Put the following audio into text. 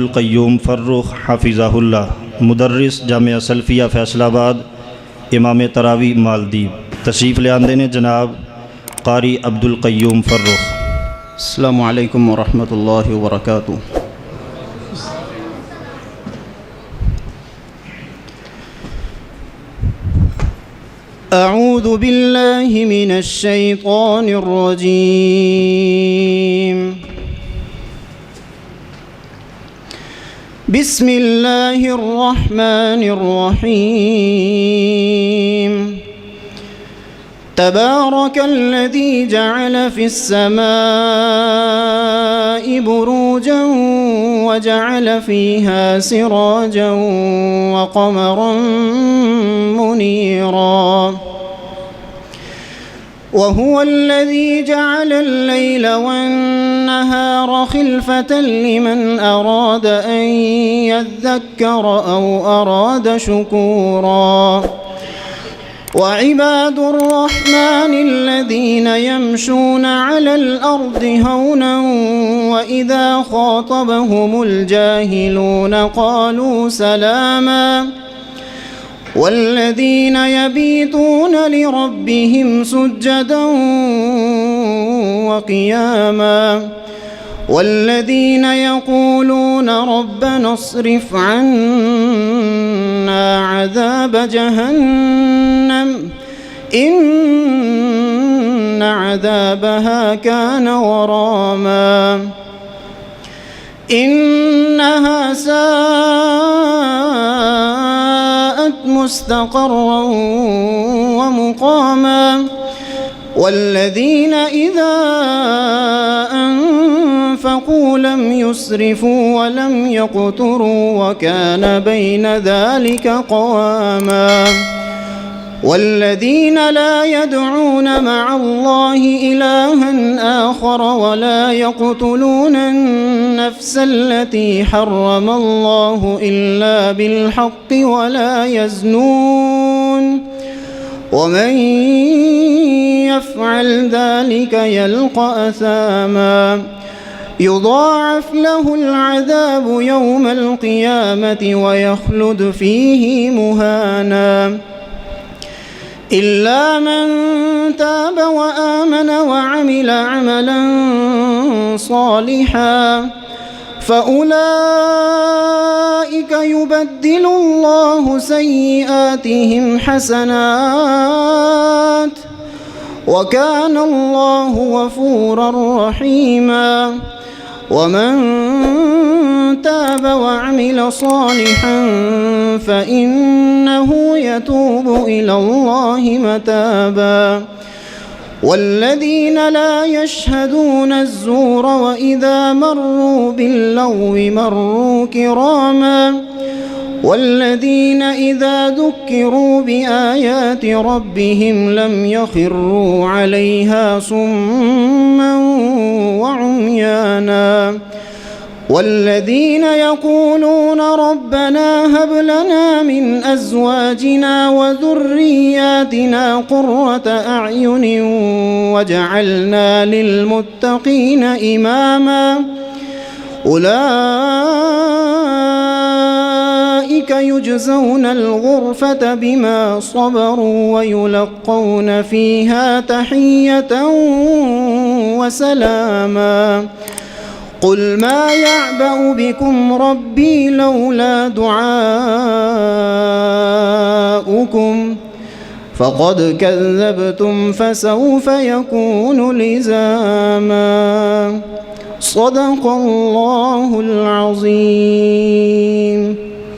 القیوم فرخ حافظہ اللہ مدرس جامعہ سلفیہ فیصل آباد امام تراوی مالدیپ تشریف لے آندے نے جناب قاری عبدالقیوم فرخ۔ السلام علیکم ورحمۃ اللہ وبرکاتہ۔ اعوذ باللہ من الشیطان الرجیم، بسم اللہ الرحمن الرحیم۔ تبارک الذی جعل فی السماء بروجا وجعل فیہا سراجا وقمرا منیرا، وهو الذي جعل الليل والنهار خلفة لمن أراد أن يذكر أو أراد شكورا، وعباد الرحمن الذين يمشون على الأرض هونا وإذا خاطبهم الجاهلون قالوا سلاما، والذين يبيتون لربهم سجدا وقياما، والذين يقولون ربنا اصرف عنا عذاب جهنم إن عذابها كان غراما، إنها ساءت مستقرا ومقاما، والذين إذا أنفقوا لم يسرفوا ولم يقتروا وكان بين ذلك قواما، والذين لا يدعون مع الله إلها آخر ولا يقتلون النفس التي حرم الله إلا بالحق ولا يزنون، ومن يفعل ذلك يلقى أثاما يضاعف له العذاب يوم القيامة ويخلد فيه مهانا، إلا من تاب وآمن وعمل عملا صالحا فأولئك يبدل الله سيئاتهم حسنات وكان الله غفورا رحيما، ومن تاب وعمل صالحا فإنه يتوب إلى الله متابا، والذين لا يشهدون الزور وإذا مروا باللغو مروا كراما، والذين إذا ذكروا بآيات ربهم لم يخروا عليها صما وعميانا، والذين يقولون ربنا هب لنا من أزواجنا وذرياتنا قرة أعين واجعلنا للمتقين إماما، أولئك يجزون الغرفة بما صبروا ويلقون فيها تحية وسلاما، قل ما يعبأ بكم ربي لولا دعاؤكم فقد كذبتم فسوف يكون لزاما، صدق الله العظيم۔